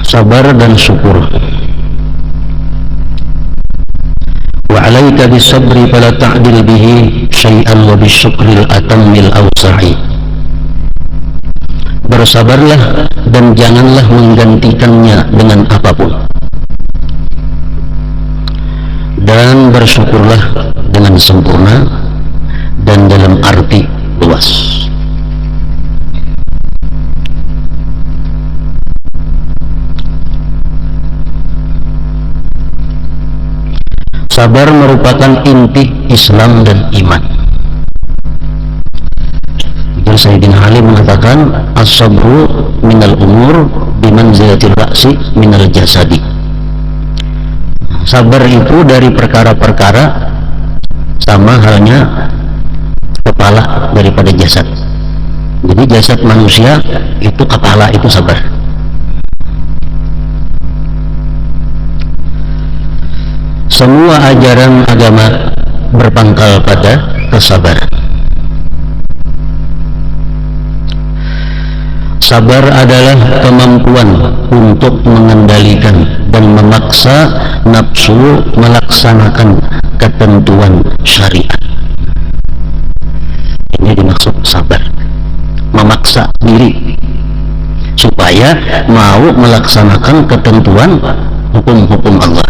sabar dan syukur. Wa 'alaika bis-sabri fala ta'dil bihi syai'an wa bisyukril atammil awsa'i. Bersabarlah dan janganlah menggantikannya dengan apapun, dan bersyukurlah dengan sempurna dan dalam arti luas. Sabar merupakan inti Islam dan iman. Sayyidina Ali mengatakan, as-sabru minal umur bimanzilatir ra'si minal jasadi. Sabar itu dari perkara-perkara sama halnya kepala daripada jasad. Jadi jasad manusia itu kepala, itu sabar. Semua ajaran agama berpangkal pada kesabaran. Sabar adalah kemampuan untuk mengendalikan dan memaksa nafsu melaksanakan ketentuan syariat. Ini dimaksud sabar, memaksa diri supaya mau melaksanakan ketentuan hukum-hukum Allah.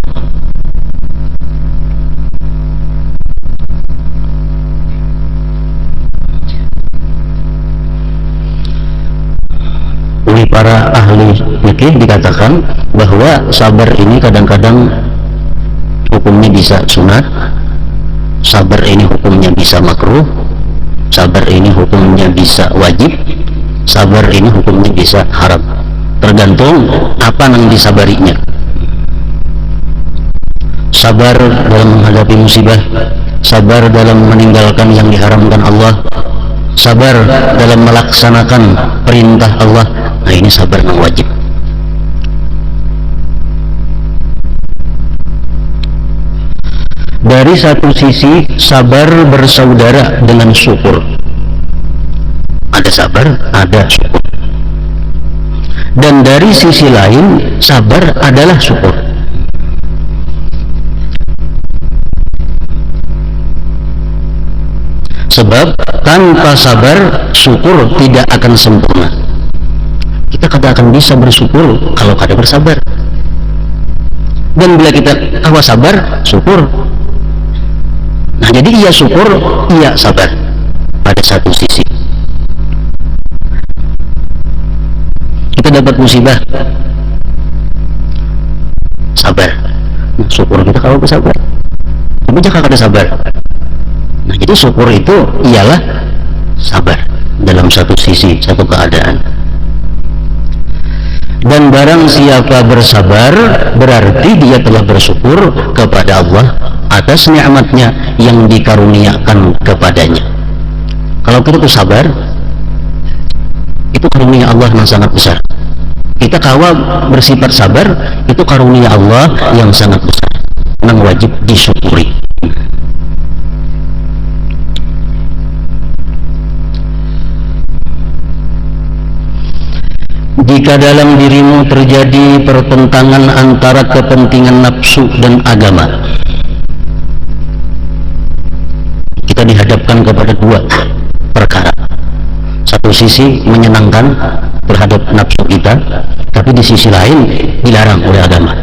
Oleh para ahli fikih dikatakan bahwa sabar ini kadang-kadang hukumnya bisa sunat, sabar ini hukumnya bisa makruh, sabar ini hukumnya bisa wajib, sabar ini hukumnya bisa haram, tergantung apa yang disabarinya. Sabar dalam menghadapi musibah, sabar dalam meninggalkan yang diharamkan Allah, sabar dalam melaksanakan perintah Allah. Nah, ini sabar yang wajib. Dari satu sisi, sabar bersaudara dengan syukur. Ada sabar, ada syukur. Dan dari sisi lain, sabar adalah syukur. Sebab tanpa sabar, syukur tidak akan sempurna. Kita tidak akan bisa bersyukur kalau kada bersabar. Dan bila kita kawa sabar, syukur. Nah, jadi iya syukur, iya sabar pada satu sisi. Kita dapat musibah, sabar. Nah, syukur kita kalau bersabar. Tapi jika kada sabar, nah jadi syukur itu ialah sabar dalam satu sisi, satu keadaan. Dan barang siapa bersabar, berarti dia telah bersyukur kepada Allah atas nikmatnya yang dikaruniakan kepadanya. Kalau kita tuh sabar, itu karunia Allah yang sangat besar. Kita kawa bersifat sabar, itu karunia Allah yang sangat besar, yang wajib disyukuri. Jika dalam dirimu terjadi pertentangan antara kepentingan nafsu dan agama, kita dihadapkan kepada dua perkara. Satu sisi menyenangkan terhadap nafsu kita, tapi di sisi lain dilarang oleh agama.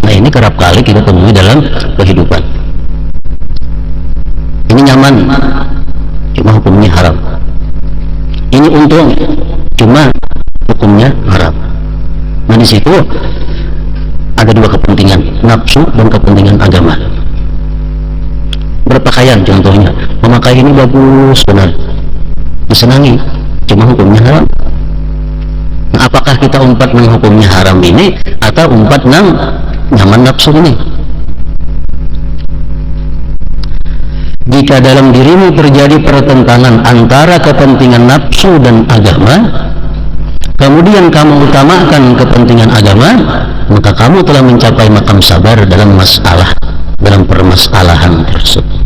Nah, ini kerap kali kita temui dalam kehidupan. Ini nyaman, cuma hukumnya haram. Ini untung, cuma hukumnya haram. Nah, di situ ada dua kepentingan, nafsu dan kepentingan agama. Berpakaian contohnya, memakai ini bagus benar, disenangi, cuma hukumnya haram. Nah, apakah kita umpat nang hukumnya haram ini atau umpat nang nyaman nafsu ini? Jika dalam dirimu terjadi pertentangan antara kepentingan nafsu dan agama, kemudian kamu utamakan kepentingan agama, maka kamu telah mencapai makam sabar dalam masalah, dalam permasalahan tersebut.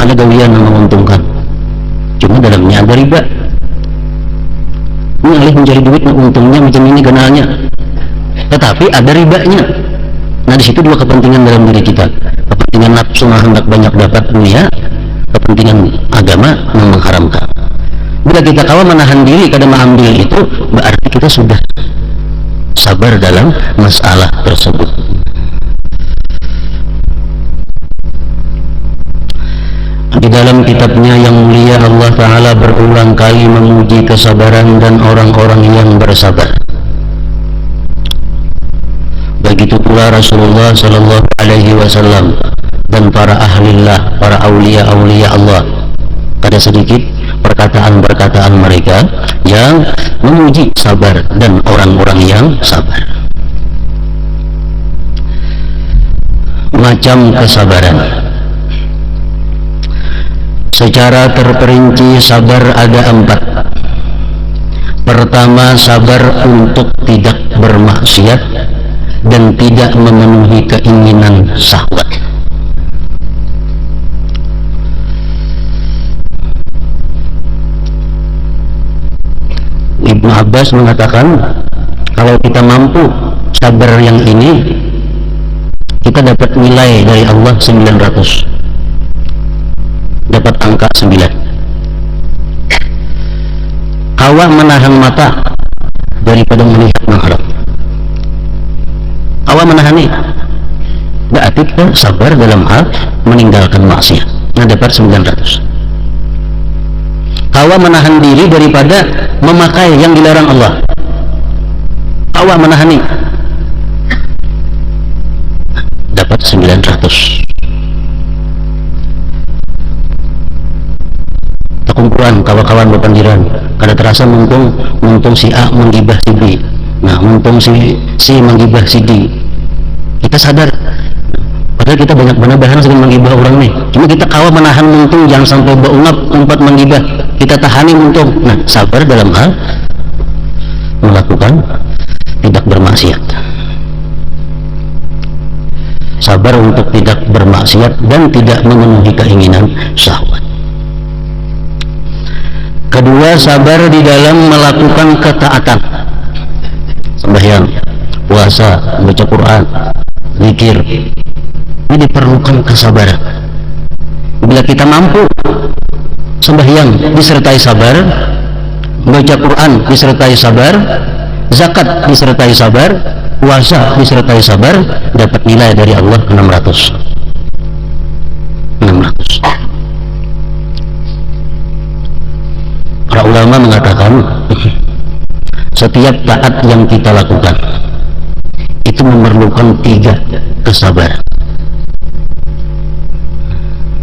Ada gawian yang menguntungkan, cuma dalamnya ada riba. Ini alih mencari duit, untungnya macam ini kenalnya. Tetapi ada ribanya. Nah di situ dua kepentingan dalam diri kita. Kepentingan nafsu hendak banyak dapat dunia, kepentingan agama yang mengharamkan. Bila kita kawa menahan diri kada mengambil itu, berarti kita sudah sabar dalam masalah tersebut. Di dalam kitabnya yang mulia Allah Ta'ala berulang kali memuji kesabaran dan orang-orang yang bersabar. Begitu pula Rasulullah Sallallahu Alaihi Wasallam dan para ahlillah, para aulia-aulia Allah. Kada sedikit perkataan-perkataan mereka yang memuji sabar dan orang-orang yang sabar. Macam kesabaran. Secara terperinci sabar ada 4. Pertama, sabar untuk tidak bermaksiat dan tidak memenuhi keinginan syahwat. Ibnu Abbas mengatakan, kalau kita mampu sabar yang ini, kita dapat nilai dari Allah 900, dapat angka 9. Kawa menahan mata daripada melihat yang haram, kawa menahani, berarti kita sabar dalam hal meninggalkan maksiat. Nah dapat 900. Kawa menahan diri daripada memakai yang dilarang Allah, kawa menahani, dapat 900. Kumpulan kawan-kawan berpanjiran kada terasa mumpung si A menggibah si B, nah mumpung si menggibah si D, kita sadar padahal kita banyak bahan dengan menggibah orang nih, cuma kita kawa menahan mumpung jangan sampai beungap umpat menggibah, kita tahani mumpung. Nah sabar dalam hal melakukan tidak bermaksiat, sabar untuk tidak bermaksiat dan tidak memenuhi keinginan syahwat. Kedua, sabar di dalam melakukan ketaatan, sembahyang, puasa, baca Quran, zikir. Ini diperlukan kesabaran. Bila kita mampu sembahyang disertai sabar, baca Quran disertai sabar, zakat disertai sabar, puasa disertai sabar, dapat nilai dari Allah 600. Para ulama mengatakan setiap taat yang kita lakukan itu memerlukan 3 kesabaran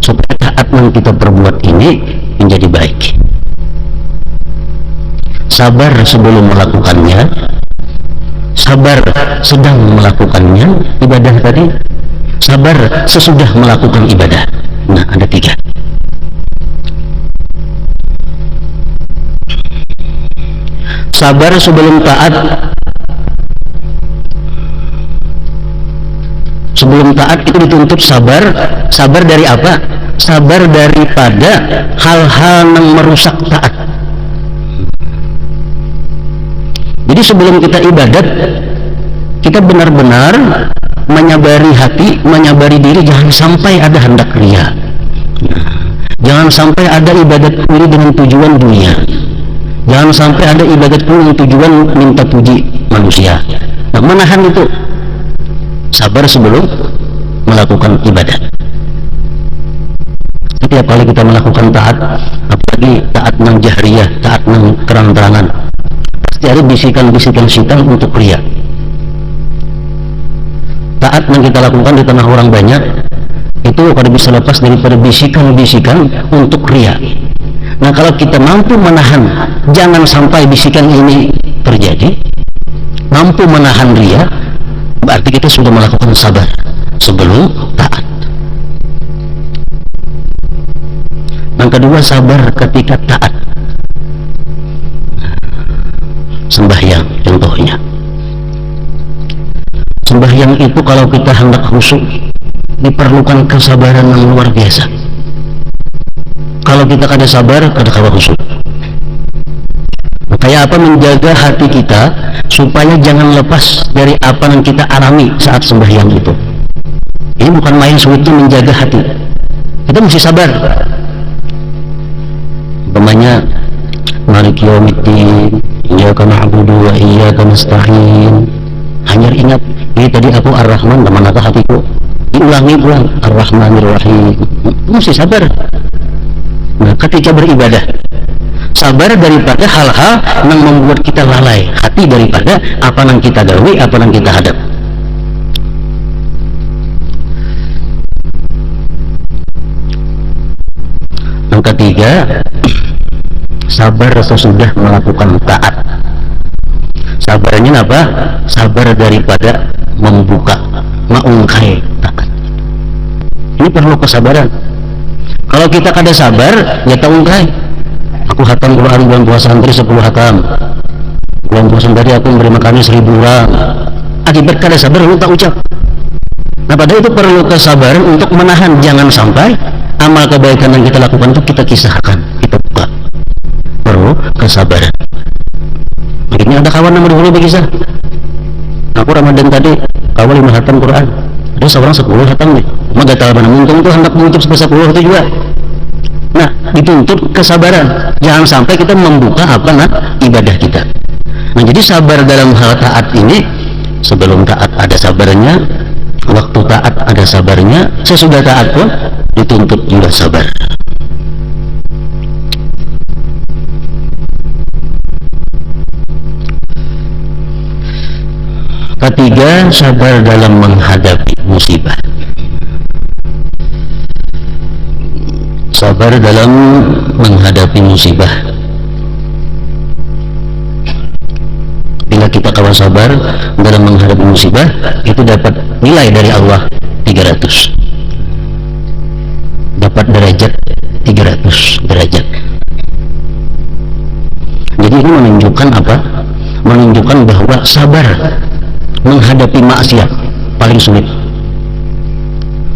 supaya taat yang kita perbuat ini menjadi baik. Sabar sebelum melakukannya, sabar sedang melakukannya, ibadah tadi, sabar sesudah melakukan ibadah. Nah ada 3. Sabar sebelum taat. Sebelum taat itu dituntut sabar. Sabar dari apa? Sabar daripada hal-hal yang merusak taat. Jadi sebelum kita ibadat, kita benar-benar menyabari hati, menyabari diri, jangan sampai ada hendak ria. Jangan sampai ada ibadat ini dengan tujuan dunia. Jangan sampai ada ibadat pun yang tujuan minta puji manusia. Nah, menahan itu sabar sebelum melakukan ibadah. Setiap kali kita melakukan taat, apalagi taat yang jahriyah, taat yang terang-terangan, pasti ada bisikan-bisikan syaitan untuk ria. Taat yang kita lakukan di tengah orang banyak itu kada bisa lepas daripada bisikan-bisikan untuk ria. Nah kalau kita mampu menahan, jangan sampai bisikan ini terjadi, mampu menahan ria, berarti kita sudah melakukan sabar sebelum taat. Yang kedua, sabar ketika taat. Sembahyang contohnya. Sembahyang itu kalau kita hendak khusyuk diperlukan kesabaran yang luar biasa. Kalau kita kada sabar, kada kawa khusyuk. Makanya Supaya apa? Menjaga hati kita supaya jangan lepas dari apa yang kita alami saat sembahyang itu. Ini bukan main sulitnya menjaga hati. Kita mesti sabar. Umpamanya Maliki yaumiddin, iyyaka na'budu wa iyyaka nasta'in. Hanya ingat, ini tadi aku Ar-Rahman, kemanakah hatiku? Diulangi ulang, Ar-Rahmanir Rahim. Mesti sabar. Nah, ketika beribadah, sabar daripada hal-hal yang membuat kita lalai hati daripada apa yang kita gawe, apa yang kita hadap. Yang ketiga, sabar sesudah melakukan taat. Sabarnya apa? Sabar daripada membuka, maungkai taat. Ini perlu kesabaran. Kalau kita kada sabar, ya taungkai. Aku hatam Quran bulan puasa santri 10 hatam. Bulan puasa tadi aku memberi makannya 1000 orang. Akibat kada sabar, lu tak ucap. Nah, padahal itu perlu kesabaran untuk menahan, jangan sampai amal kebaikan yang kita lakukan itu kita kisahkan, kita buka. Perlu kesabaran. Akhirnya ada kawan nomor dulu berkisah, aku Ramadan tadi awal 5 hatam Quran, ada seorang 10 hatam nih, maka tahu mana untung tuh hendak mengucap sampai 10 itu juga. Nah, dituntut kesabaran, jangan sampai kita membuka apa ibadah kita. Nah, jadi sabar dalam hal taat ini, sebelum taat ada sabarnya, waktu taat ada sabarnya, sesudah taat pun dituntut juga sabar. Ketiga, sabar dalam menghadapi musibah. Sabar dalam menghadapi musibah. Bila kita kawan sabar dalam menghadapi musibah, itu dapat nilai dari Allah 300. Dapat derajat 300 derajat. Jadi ini menunjukkan apa? Menunjukkan bahwa sabar menghadapi maksiat paling sulit.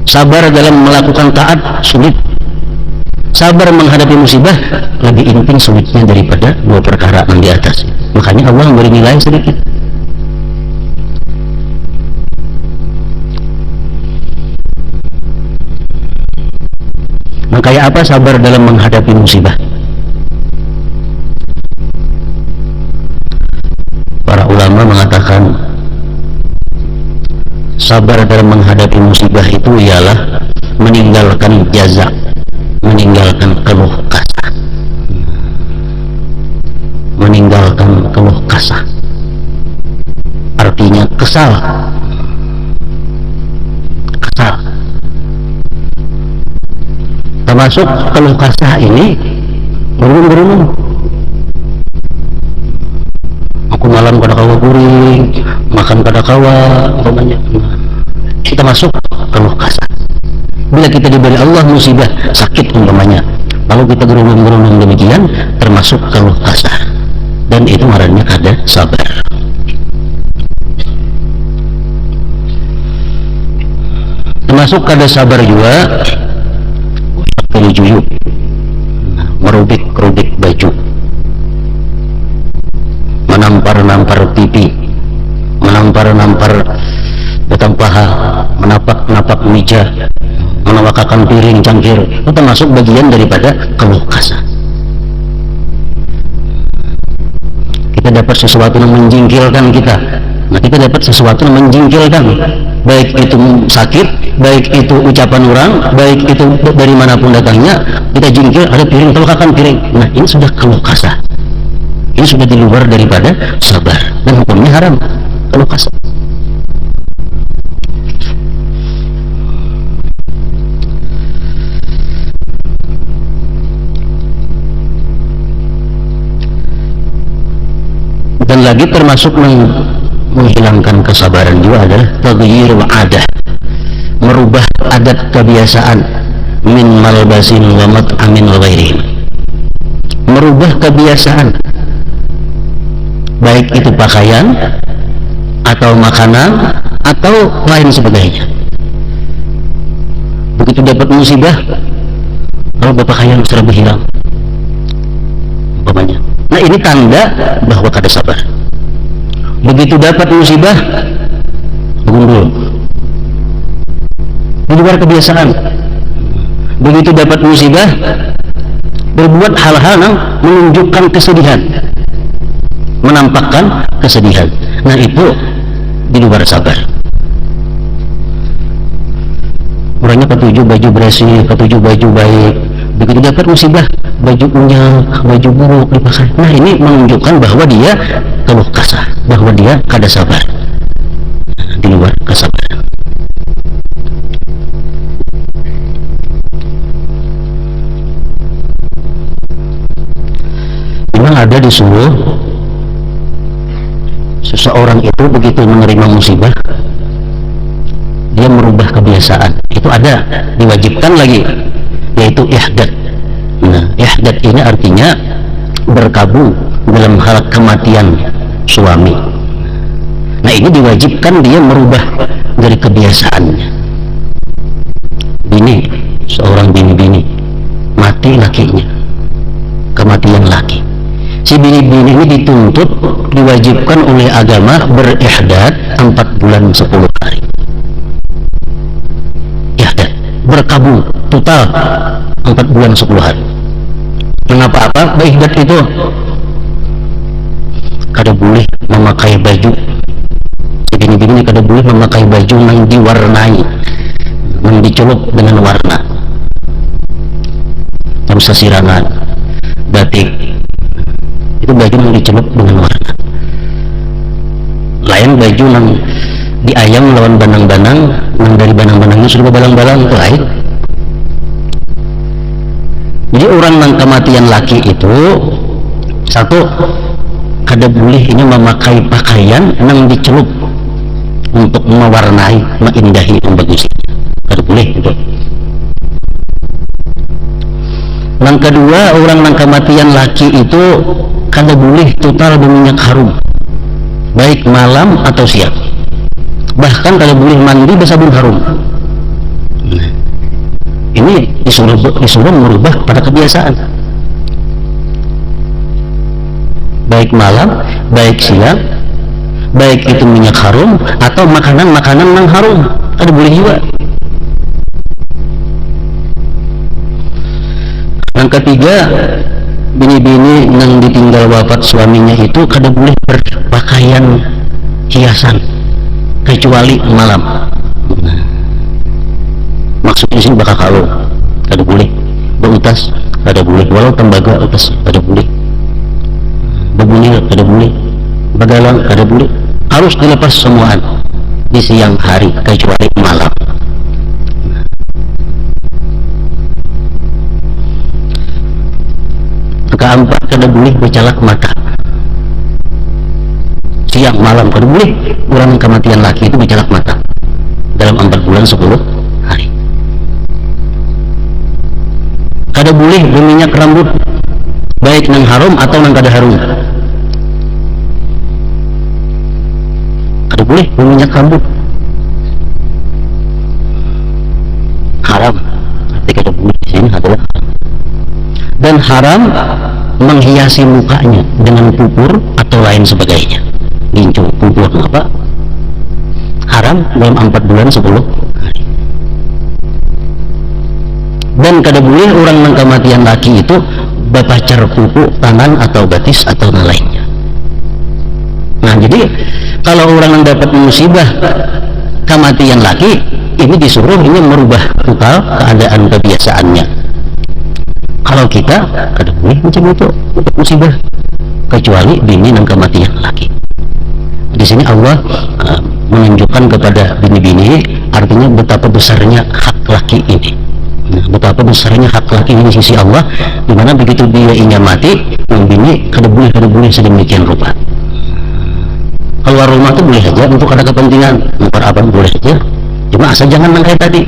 Sabar dalam melakukan taat sulit. Sabar menghadapi musibah lebih intim sulitnya daripada dua perkara yang di atas. Makanya Allah memberi nilai sedikit. Nah, kayak apa sabar dalam menghadapi musibah? Para ulama mengatakan sabar dalam menghadapi musibah itu ialah meninggalkan jaza, meninggalkan keluh kasah, meninggalkan keluh kasah. Artinya kesal, kesal. Termasuk keluh kasah ini berunung-berunung. Aku malam kada kawa kuring, makan kada kawa, umpamanya. Kita masuk keluh kasah. Bila kita diberi Allah musibah, sakit umpamanya, lalu kita gerunung-gerunung demikian, termasuk keluh kasah, dan itu marahnya kada sabar. Termasuk kada sabar juga juyuk, merubik-rubik baju, menampar-nampar pipi, menampar-nampar batang paha, menapak-napak meja, menawakakan piring cangkir, itu termasuk bagian daripada keluh kasah. Kita dapat sesuatu yang menjingkilkan kita. Nah, kita dapat sesuatu yang menjingkilkan, baik itu sakit, baik itu ucapan orang, baik itu dari manapun datangnya, kita jingkir, ada piring, tawakakan piring. Nah, ini sudah keluh kasah. Ini sudah di luar daripada sabar, dan hukumnya haram keluh kasah. Dan lagi termasuk menghilangkan kesabaran juga adalah taghyirul adah, merubah adat kebiasaan, min malbasin wa mat'amin wa ghairihim, merubah kebiasaan, baik itu pakaian atau makanan atau lain sebagainya. Begitu dapat musibah, lalu pakaian serba hilang umpamanya, Nah ini tanda bahwa kada sabar. Begitu dapat musibah gundul di luar kebiasaan. Begitu dapat musibah berbuat hal-hal yang menunjukkan kesedihan, menampakkan kesedihan. Nah itu di luar sabar. Orangnya ketujuh baju bersih, ketujuh baju baik, begitu dapat musibah baju unyak, baju buruk dipakai. Nah ini menunjukkan bahwa dia keluh kasar, bahwa dia kada sabar. Di luar kesabaran. Memang ada di Solo seseorang itu begitu menerima musibah dia merubah kebiasaan. Itu ada, diwajibkan lagi, yaitu ihdad. Nah ihdad ini artinya berkabung dalam hal kematian suami. Nah ini diwajibkan dia merubah dari kebiasaannya. Bini, seorang bini-bini mati lakinya, kematian laki. Si bini-bini ini dituntut, diwajibkan oleh agama berihdad 4 bulan 10 hari. Ihdad, berkabung total 4 bulan 10 hari. Mengapa apa? Ihdad itu kada boleh memakai baju. Si bini-bini kada boleh memakai baju yang diwarnai, yang dicelup dengan warna. Harus sasirangan, batik. Itu baju yang dicelup dengan warna. Lain baju yang diayam lawan banang-banang, yang dari banang-banangnya sudah balang-balang itu lain. Jadi orang yang kematian laki itu satu, kada boleh ini memakai pakaian yang dicelup untuk mewarnai, meindahi, membagusi. Kada boleh itu. Yang kedua, orang yang kematian laki itu kada boleh total berminyak harum, baik malam atau siang. Bahkan kada boleh mandi bersabun harum. Nah, ini disuruh merubah pada kebiasaan. Baik malam, baik siang, baik itu minyak harum atau makanan-makanan yang harum, kada boleh juga. Yang ketiga, bini-bini yang ditinggal wafat suaminya itu kada boleh berpakaian hiasan kecuali malam. Maksudnya sini bakal kalau kada boleh berutas, kada boleh walau tembaga utas kada boleh, bebunil kada boleh, bagalang kada boleh, harus dilepas semuaan di siang hari kecuali malam. Keempat, kada boleh bercalak mata siang malam, kada boleh orang kematian laki itu bercalak mata dalam 4 bulan 10 hari. Kada boleh berminyak rambut baik nang harum atau nang kada harum. Kada boleh berminyak rambut haram, arti kada boleh di sini adalah dan haram menghiasi mukanya dengan pupur atau lain sebagainya. Gincu, pupur apa? Haram dalam 4 bulan 10 hari. Dan kada boleh orang yang kematian laki itu berpacar pupuk tangan atau batis atau lainnya. Nah jadi kalau orang yang dapat musibah kematian laki ini disuruh ini merubah total keadaan kebiasaannya. Kalau kita kada boleh macam itu untuk musibah kecuali bini dan kematian laki. Di sini Allah menunjukkan kepada bini-bini artinya betapa besarnya hak laki ini. Nah, betapa besarnya hak laki ini di sisi Allah, dimana begitu dia ingin mati, yang bini kada boleh sedemikian rupa. Keluar rumah itu boleh saja untuk ada kepentingan, untuk apa boleh saja, cuma asal jangan kayak tadi.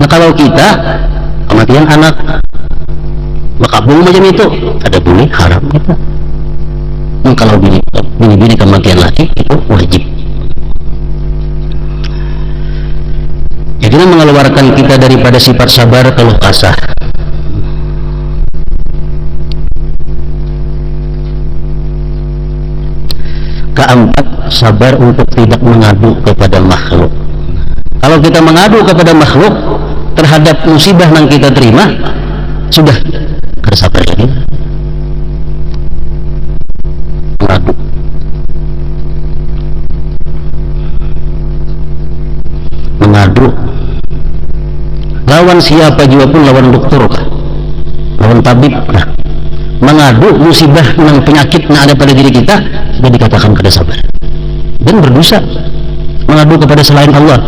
Nah kalau kita kematian anak makabung macam itu ada boleh, haram kita. Nah, kalau bini kematian laki itu wajib. Jadi jangan mengeluarkan kita daripada sifat sabar keluh kesah. Keempat, sabar untuk tidak mengadu kepada makhluk. Kalau kita mengadu kepada makhluk terhadap musibah yang kita terima, sudah kada sabar lagi. Mengadu. Mengadu. Lawan siapa juga pun, lawan dokter kah? Lawan tabib kah? Mengadu musibah dan penyakit yang ada pada diri kita sudah dikatakan kada sabar dan berdosa. Mengadu kepada selain Allah.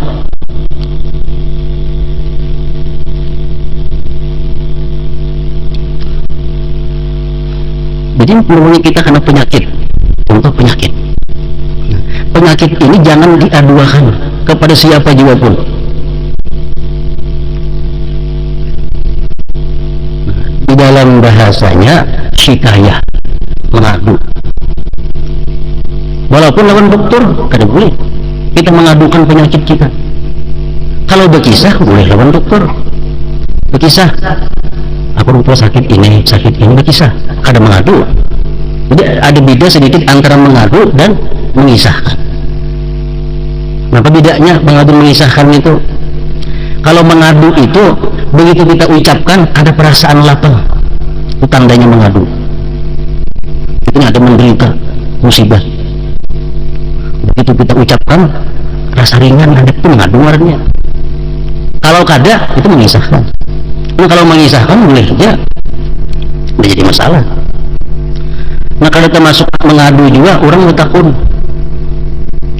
Jadi umumnya kita kena penyakit, contoh penyakit. Penyakit ini jangan diaduakan kepada siapa juga pun. Di dalam bahasanya syikayah, mengadu. Walaupun lawan dokter kada boleh kita mengadukan penyakit kita. Kalau berkisah boleh lawan dokter. Berkisah, aku rupa sakit ini berkisah, kada mengadu. Jadi ada beda sedikit antara mengadu dan mengisahkan. Apa bedanya mengadu mengisahkan itu? Kalau mengadu itu begitu kita ucapkan ada perasaan lapang, itu tandanya mengadu. Itu ada menderita musibah. Begitu kita ucapkan rasa ringan, ada pun mengadu warnanya. Kalau kada itu mengisahkan. Nah, kalau mengisahkan boleh aja, tidak jadi masalah. Nah, kalau termasuk mengadu juga orang bertakun.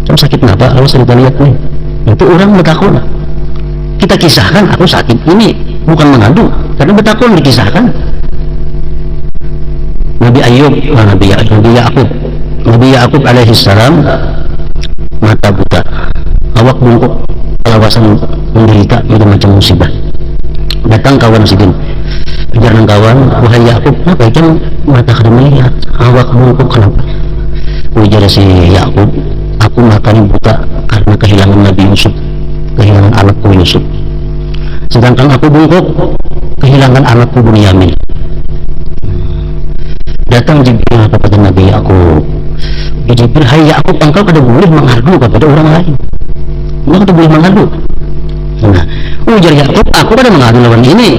Kamu sakit kenapa? Kalau saya lihat nih, itu orang bertakun. Kita kisahkan aku sakit ini, bukan mengadu, karena bertakun dikisahkan. Nabi Yakub alaihissalam mata buta, awak bungkuk, kelawasan menderita macam musibah. Datang kawan sidin, ajaran kawan, wahai Yakub, kenapa jam mata kada melihat, awak bungkuk kenapa? Ujar si Yakub, aku matanya buta karena kehilangan Nabi Yusuf, kehilangan anakku Yusuf. Sedangkan aku bungkuk kehilangan anakku Bunyamin. Datang Jibril kepada Nabi Yakub. Jibril, hai Yakub, engkau kada boleh mengadu kepada orang lain. Engkau kada boleh mengadu. Nah, ujar Yakub, aku kada mengadu lawan ini.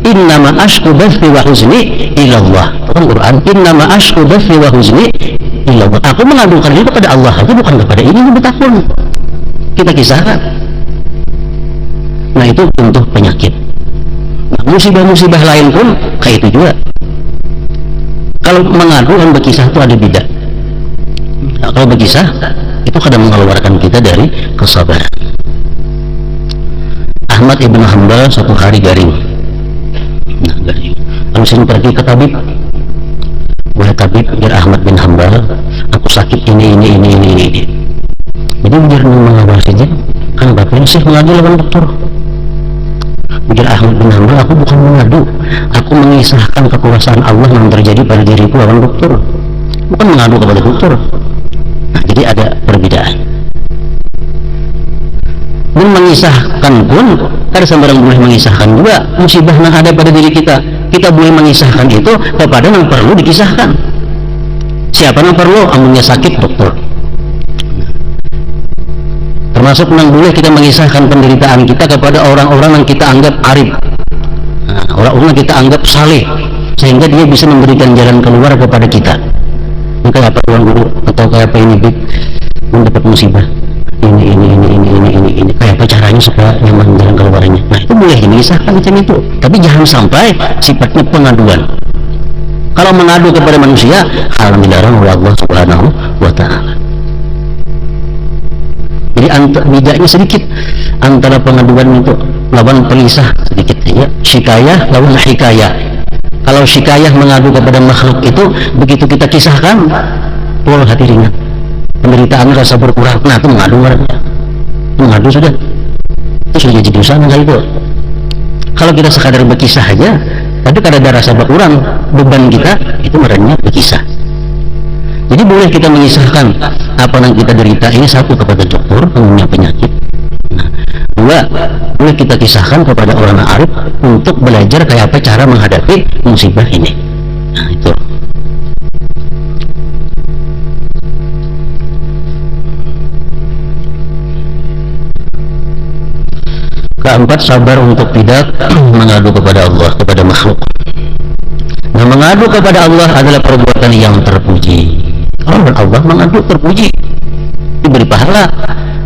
Innama ashku bathi wa huzni ilallah. Al-Quran, innama ashku bathi wa huzni ilallah. Aku mengadukan itu kepada Allah aja, bukan kepada ini yang bertakun. Kita kisahkan. Nah, itu contoh penyakit. Nah, musibah-musibah lain pun kayak itu juga. Kalau mengadu dan berkisah itu ada beda. Nah, kalau berkisah itu kadang mengeluarkan kita dari kesabaran. Ahmad ibn Hanbal suatu hari garing. Nah, garing. Lalu saya pergi ke tabib. Wahai tabib, biar Ahmad bin Hanbal, aku sakit ini. Jadi biar mengawasi aja. Kan bapaknya sih mengadu lawan dokter. Biar Ahmad bin Hanbal, aku bukan mengadu, aku mengisahkan kekuasaan Allah yang terjadi pada diriku lawan dokter, bukan mengadu kepada dokter. Nah, jadi ada perbedaan. Dan mengisahkan pun ada sembarang boleh mengisahkan juga musibah yang ada pada diri kita. Kita boleh mengisahkan itu kepada yang perlu dikisahkan. Siapa yang perlu? Amunnya sakit dokter. Termasuk yang boleh kita mengisahkan penderitaan kita kepada orang-orang yang kita anggap arif, orang-orang yang kita anggap saleh, sehingga dia bisa memberikan jalan keluar kepada kita. Kayak apa tuan guru atau kayak apa ini mendapat musibah ini kayak apa caranya supaya nyaman jalan keluarnya. Nah, itu boleh mengisahkan macam itu, tapi jangan sampai sifatnya pengaduan. Kalau mengadu kepada manusia, hal yang dilarang oleh Allah Subhanahu wa Ta'ala. Jadi bedanya sedikit antara pengaduan itu lawan pelisah sedikit saja. Syikayah lawan hikayah. Kalau syikayah mengadu kepada makhluk itu begitu kita kisahkan, pulang hati ringan, penderitaan rasa berkurang. Nah, itu mengadu sudah, itu sudah jadi dosa enggak itu. Kalau kita sekadar berkisah aja, tapi kada ada rasa berkurang, beban kita itu merenya berkisah. Jadi boleh kita mengisahkan apa yang kita derita ini, satu kepada dokter punya penyakit. Nah, dua boleh kita kisahkan kepada orang arif untuk belajar kayak apa cara menghadapi musibah ini. Nah, itu. Keempat, sabar untuk tidak mengadu kepada Allah, kepada makhluk. Nah, mengadu kepada Allah adalah perbuatan yang terpuji. Kalau Allah mengadu terpuji, diberi pahala.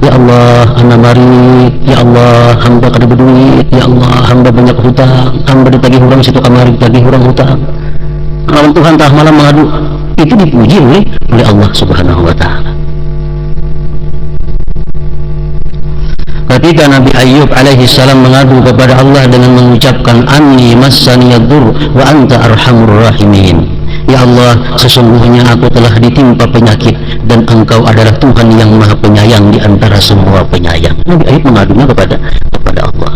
Ya Allah, hamba mari, ya Allah, hamba kada berduit, ya Allah, hamba banyak hutang, hamba ditagih hurang situ kamari, ditagih hurang hutang. Lawan Tuhan tah malam mengadu, itu dipuji oleh Allah Subhanahu wa taala. Ketika Nabi Ayyub alaihi salam mengadu kepada Allah dengan mengucapkan anni massani yadur wa anta arhamur rahimin. Ya Allah, sesungguhnya aku telah ditimpa penyakit dan Engkau adalah Tuhan yang Maha Penyayang di antara semua penyayang. Nabi Ayyub mengadunya kepada Allah.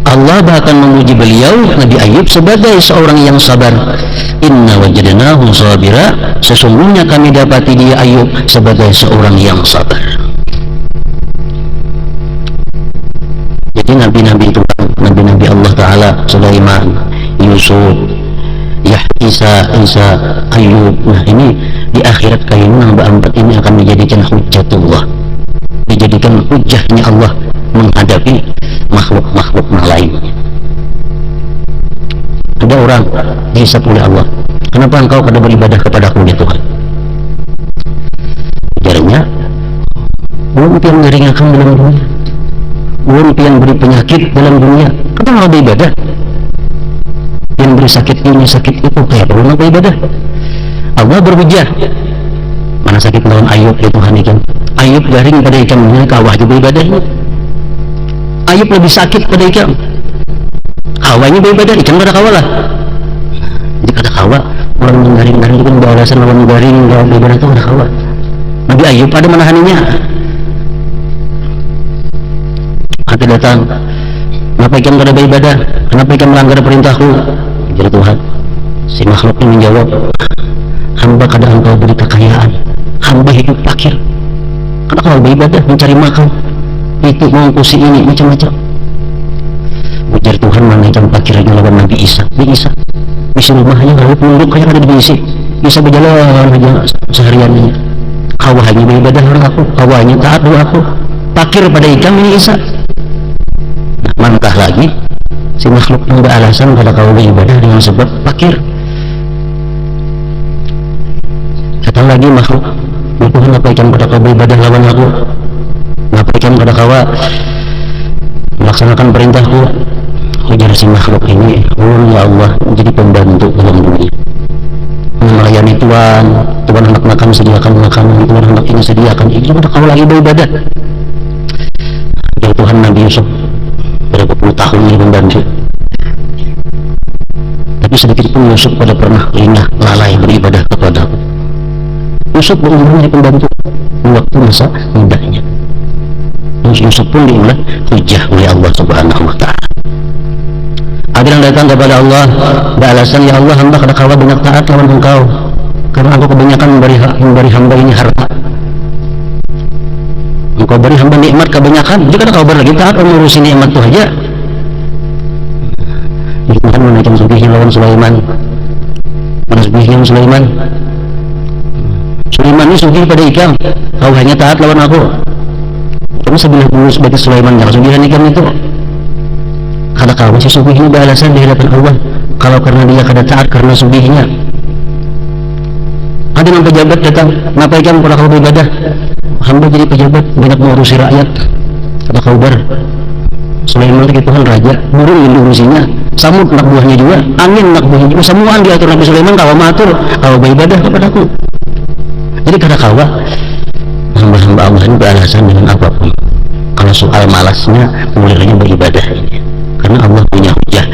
Allah bahkan memuji beliau Nabi Ayyub sebagai seorang yang sabar. Inna wajadnahu sabira, sesungguhnya kami dapati dia Ayyub sebagai seorang yang sabar. Jadi nabi-nabi itu, nabi-nabi Allah Ta'ala, Sulaiman, Yusuf, Isa, Ayyub. Nah, ini di akhirat kayaknya empat ini akan dijadikan hujjatullah, dijadikan hujjahnya Allah menghadapi makhluk-makhluk lainnya. Ada orang dihisab oleh Allah, kenapa engkau kada beribadah kepadaku ya Tuhan? Jarangnya belum pian ngeringakan dalam dunia, belum pian beri penyakit dalam dunia, kenapa engkau beribadah? Yang beri sakit ini sakit itu, kayak perlu engkau beribadah? Allah berhujjah, mana sakit lawan Ayub ya Tuhan ikan? Ayub garing pada ikannya, kawah juga ibadahnya. Ayub lebih sakit pada ikan, kawahnya beribadah, ikan pada kawah lah. Jadi kata kawah, orang menggaring-garing itu kan beralasan lawan garing, lawan beribadah itu ada kawah. Nabi Ayub ada menahaninya. Hati datang, kenapa ikan kada beribadah? Kenapa ikan melanggar perintahku? Jadi Tuhan, si makhluk ini menjawab, hamba kada engkau beri kekayaan, hamba hidup fakir. Karena kalau beribadah mencari makan, itu mengkusi ini macam-macam. Ujar Tuhan, mana ikan fakirnya lawan Nabi Isa. Nabi Isa isi rumahnya kalau penduduk kayak ada di Isa berjalan aja sehariannya. Kawahnya beribadah orang aku, kawahnya taat doa aku. Fakir pada ikan ini Isa. Nah, mantah lagi si makhluk yang beralasan pada kau beribadah dengan sebab fakir. Kata lagi makhluk, Tuhan apa ikan pada kau beribadah lawan aku? Ngapa ikan pada kau melaksanakan perintahku? Ujar si makhluk ini, ya Allah, menjadi pembantu dalam dunia, melayani Tuhan hendak makan sediakan makanan, Tuhan hendak ini sediakan ini, pada kau lagi beribadah. Jadi Tuhan Nabi Yusuf berapa puluh tahun ini pembantu, tapi sedikit pun Yusuf pada pernah lengah lalai beribadah kepada aku. Yusuf berumurnya pembantu di waktu masa mudanya. Yusuf pun diulah hujah oleh Allah Subhanahu wa ta'ala. Ada yang datang kepada Allah beralasan, ya Allah, hamba kada kawa banyak taat lawan engkau, karena aku kebanyakan memberi hamba ini harta. Engkau beri hamba nikmat kebanyakan, jika kau berlagi taat mengurusi nikmat itu aja. Tuhan menaikkan sugihnya lawan Sulaiman. Mana sugihnya Sulaiman? Sulaiman ini sugih pada ikan, kau hanya taat lawan aku. Kamu sebelah dulu sebagai Sulaiman, jangan sugihan ikan itu. Kada kau si sugihnya beralasan di hadapan Allah, kalau karena dia kada taat karena sugihnya. Ada yang pejabat datang, ngapa ikan pada kau beribadah? Hamba jadi pejabat, banyak mengurusi rakyat. Kata kau Sulaiman itu Tuhan raja, burung yang diurusinya, samud anak buahnya juga, angin anak buahnya juga, semuaan diatur Nabi Sulaiman, kau matur, kau beribadah kepadaku. Jadi kada kau hamba-hamba Allah ini beralasan dengan apapun. Kalau soal malasnya, mulainya beribadah ini, karena Allah punya hujah.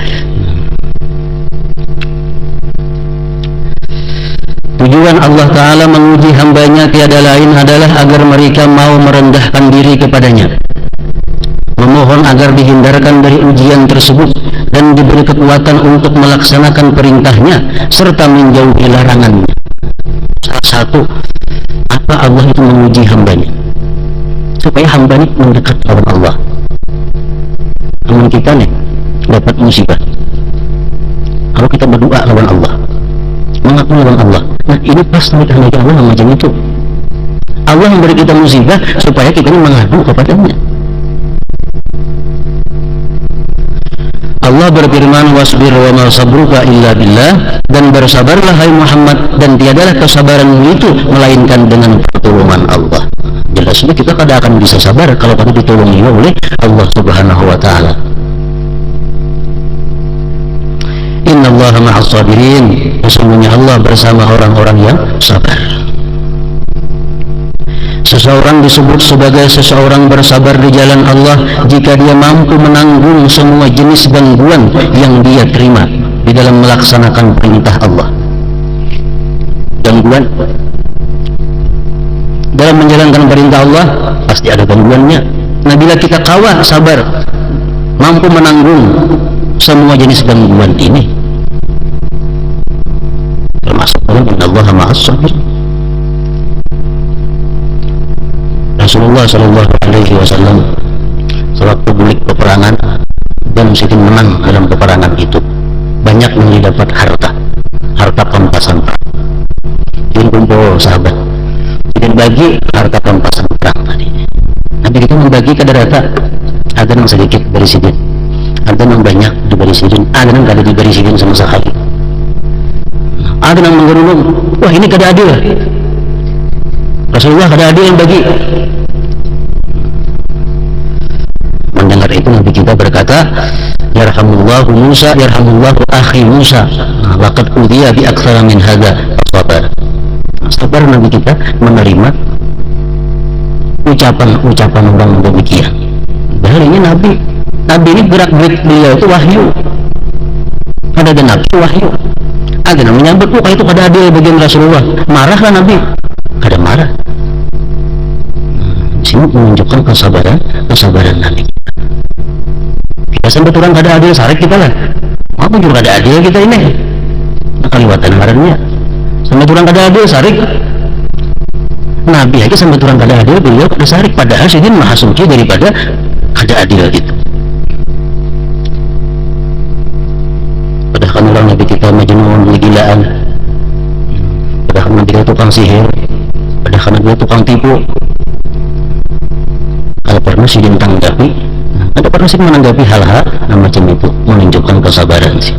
Tujuan Allah Ta'ala menguji hambanya tiada lain adalah agar mereka mau merendahkan diri kepadanya, memohon agar dihindarkan dari ujian tersebut dan diberi kekuatan untuk melaksanakan perintahnya serta menjauhi larangannya. Salah satu apa Allah itu menguji hambanya, supaya hamba ini mendekat lawan Allah. Teman kita nih dapat musibah, kalau kita berdoa lawan Allah, mengaku lawan Allah, nah ini pas lagi Allah macam itu. Allah memberi kita musibah supaya kita ini mengadu kepadanya. Allah berfirman, wasbir wa ma sabruka illa billah, dan bersabarlah hai Muhammad, dan tiadalah kesabaranmu itu melainkan dengan pertolongan Allah. Jelasnya kita kada akan bisa sabar kalau kita ditolongi oleh Allah Subhanahu wa taala. Innallaha ma'as sabirin, sesungguhnya Allah bersama orang-orang yang sabar. Seseorang disebut sebagai seseorang bersabar di jalan Allah jika dia mampu menanggung semua jenis gangguan yang dia terima di dalam melaksanakan perintah Allah. Gangguan dalam menjalankan perintah Allah pasti ada gangguannya. Nah, bila kita kawah sabar, mampu menanggung semua jenis gangguan ini, termasuk dalam innallaha ma'as sabirin. Rasulullah Shallallahu Alaihi Wasallam sewaktu bulik peperangan dan Sidin menang dalam peperangan itu, banyak yang didapat harta pampasan perang. Sidin kumpul sahabat, Sidin bagi harta pampasan perang tadi. Nabi kita membagi kadar rata, ada yang sedikit dari Sidin, ada yang banyak diberi Sidin, ada yang kada diberi Sidin sama sekali. Ada yang menggerunung, wah ini kada adil. Rasulullah kada adil yang bagi. Mendengar itu Nabi kita berkata, yarhamullahu Musa, yarhamullahu akhi Musa, laqad udhiya bi aktsara min hadza sabar. Sabar Nabi kita menerima ucapan-ucapan orang demikian. Padahal ini Nabi ini gerak-gerik beliau itu wahyu. Ada Nabi wahyu. Ada yang menyambut, oh itu kada adil bagian Rasulullah. Marahlah Nabi. Kada marah. Sini menunjukkan kesabaran Nabi. Biasanya orang kada adil sarik kita lah. Apa juga kada adil kita ini? Nah, kaliwatan marahnya. Sampai orang kada adil sarik. Nabi aja sampai orang kada adil beliau kada sarik. Padahal Sidin maha suci daripada kada adil gitu. Padahal orang Nabi kita majnun, gilaan. Padahal Nabi kita tukang sihir. Padahal Nabi kita tukang tipu. Kalau pernah Sidin tanggapi, ada pernah sih menanggapi hal-hal macam itu, menunjukkan kesabaran sih.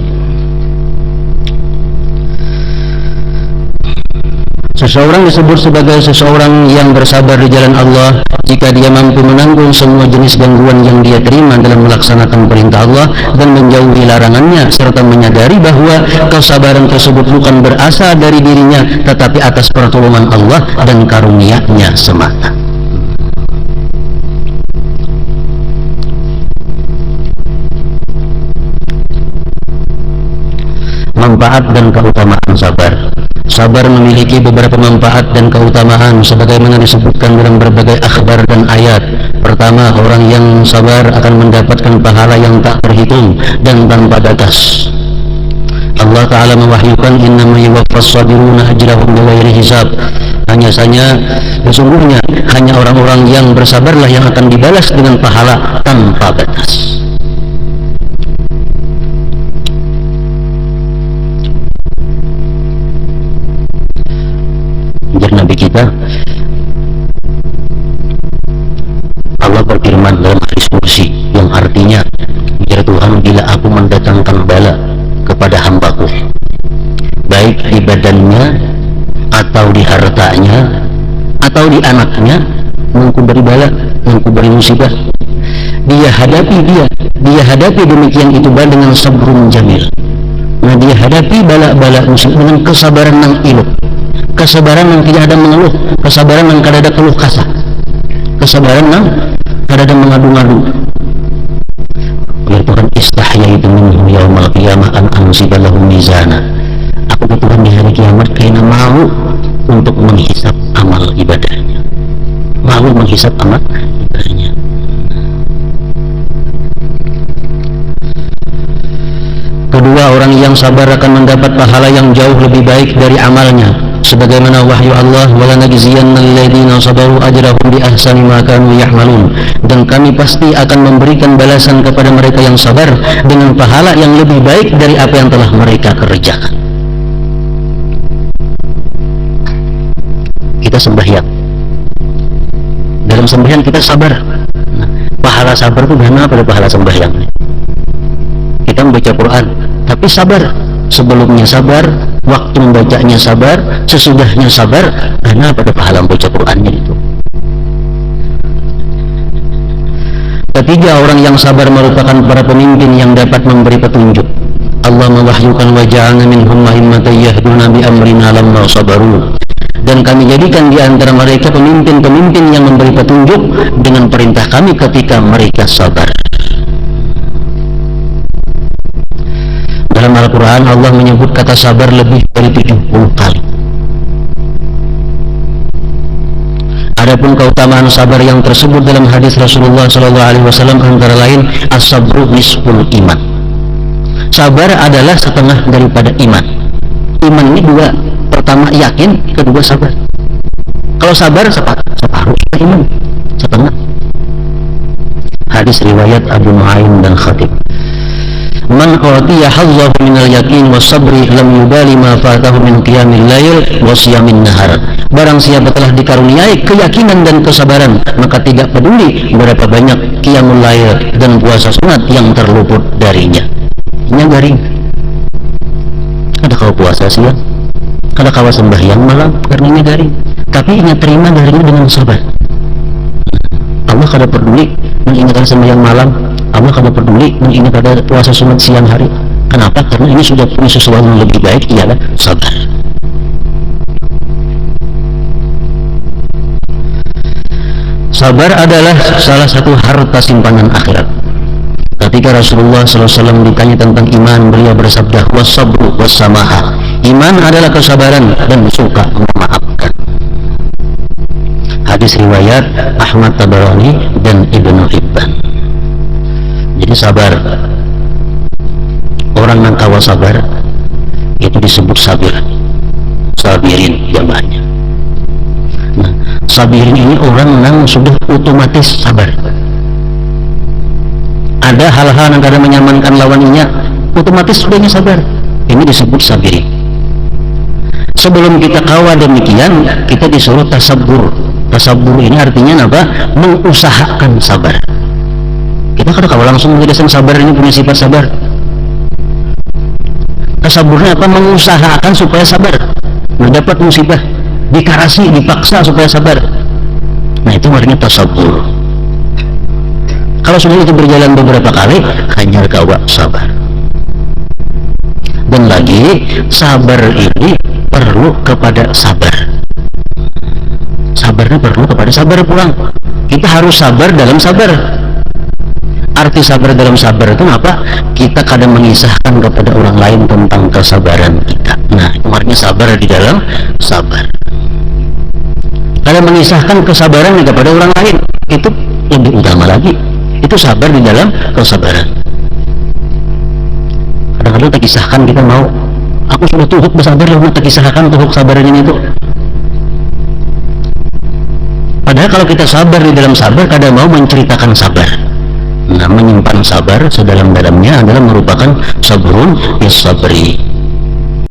Seseorang disebut sebagai seseorang yang bersabar di jalan Allah jika dia mampu menanggung semua jenis gangguan yang dia terima dalam melaksanakan perintah Allah dan menjauhi larangannya, serta menyadari bahwa kesabaran tersebut bukan berasal dari dirinya tetapi atas pertolongan Allah dan karunia-Nya semata. Manfaat dan keutamaan sabar. Sabar memiliki beberapa manfaat dan keutamaan sebagaimana disebutkan dalam berbagai akhbar dan ayat. Pertama, orang yang sabar akan mendapatkan pahala yang tak terhitung dan tanpa batas. Allah Ta'ala mewahyukan, innama yuwaffas sabiruna ajrahum bighairi hisab. Hanya saja sesungguhnya hanya orang-orang yang bersabarlah yang akan dibalas dengan pahala tanpa batas. Nabi kita, Allah berfirman dalam hadis kursi yang artinya, ya Tuhan, bila aku mendatangkan bala kepada hambaku, baik di badannya atau di hartanya atau di anaknya, engkau beri bala, engkau beri musibah, dia hadapi demikian itu bala dengan sabrun jamil. Nah, dia hadapi bala-bala musibah dengan kesabaran yang iluk, kesabaran yang tidak ada mengeluh, kesabaran yang tidak ada keluh kasah, kesabaran yang tidak ada mengadu-ngadu. Ya Tuhan, istahyaitu minhum yaumal qiyamah an ansiba lahum mizana. Aku Tuhan di hari kiamat karena malu untuk menghisap amal ibadahnya, malu menghisap amal ibadahnya. Kedua, orang yang sabar akan mendapat pahala yang jauh lebih baik dari amalnya sebagaimana wahyu Allah, wala najziyannal ladzina sabaru ajrahum bi ahsani ma kanu ya'malun, dan kami pasti akan memberikan balasan kepada mereka yang sabar dengan pahala yang lebih baik dari apa yang telah mereka kerjakan. Kita sembahyang, dalam sembahyang kita sabar. Nah, pahala sabar itu mana pada pahala sembahyang? Kita membaca Quran tapi sabar, sebelumnya sabar, waktu membacanya sabar, sesudahnya sabar, karena pada pahala membaca Qurannya itu. Ketiga, orang yang sabar merupakan para pemimpin yang dapat memberi petunjuk. Allah mewahyukan wa ja'alna minhum a'immatan yahduna bi amrina lamma sabaru, dan kami jadikan di antara mereka pemimpin-pemimpin yang memberi petunjuk dengan perintah kami ketika mereka sabar. Dalam Al-Quran Allah menyebut kata sabar lebih dari 70 kali. Adapun keutamaan sabar yang tersebut dalam hadis Rasulullah SAW antara lain as-sabru nisful iman. Sabar adalah setengah daripada iman. Iman ini dua, pertama yakin, kedua sabar. Kalau sabar separuh iman, setengah. Hadis riwayat Abu Nuaim dan Khatib. Man qatiya hazzahu minal yakin was sabri lam yubali ma fatahu min qiyamil lail wa siyamin nahar. Barang siapa telah dikaruniai keyakinan dan kesabaran, maka tidak peduli berapa banyak qiyamul lail dan puasa sunat yang terluput darinya. Ini garing. Ada kau puasa siang, ada kau sembahyang malam, karena ini garing. Tapi ingat terima darinya dengan sabar. Allah kada peduli mengingatkan sembahyang malam, Allah kada peduli mengingat ada puasa sunat siang hari. Kenapa? Karena ini sudah punya sesuatu yang lebih baik, ialah sabar. Sabar adalah salah satu harta simpanan akhirat. Ketika Rasulullah SAW ditanya tentang iman, beliau bersabda, was-sabru was-samaha. Iman adalah kesabaran dan suka memaafkan. Hadis riwayat Ahmad Tabarani dan Ibnu Hibban. Jadi sabar, orang yang kawa sabar itu disebut sabir, sabirin jamaahnya. Nah, sabirin ini orang yang sudah otomatis sabar. Ada hal-hal yang kadang menyamankan lawannya, otomatis sudahnya sabar. Ini disebut sabirin. Sebelum kita kawa demikian, kita disuruh tasabur. Tasabur ini artinya apa? Mengusahakan sabar. Kita kada kawa langsung menjadikan sabar ini punya sifat sabar. Tasaburnya apa? Mengusahakan supaya sabar. Mendapat musibah, dikarasi, dipaksa supaya sabar. Nah, itu artinya tasabur. Kalau sudah itu berjalan beberapa kali, hanya kawa sabar. Dan lagi, sabar ini perlu kepada sabar. Sabarnya perlu kepada sabar pulang. Kita harus sabar dalam sabar. Arti sabar dalam sabar itu apa? Kita kadang mengisahkan kepada orang lain tentang kesabaran kita. Nah, itu artinya sabar di dalam sabar. Kadang mengisahkan kesabaran kepada orang lain, itu lebih utama lagi. Itu sabar di dalam kesabaran. Kadang-kadang tak kisahkan kita mau, aku sudah tuhuk bersabar, lalu tak kisahkan tuhuk sabaran ini itu. Padahal kalau kita sabar di dalam sabar, kadang mau menceritakan sabar. Nah, menyimpan sabar sedalam-dalamnya adalah merupakan sabrun bis sabri.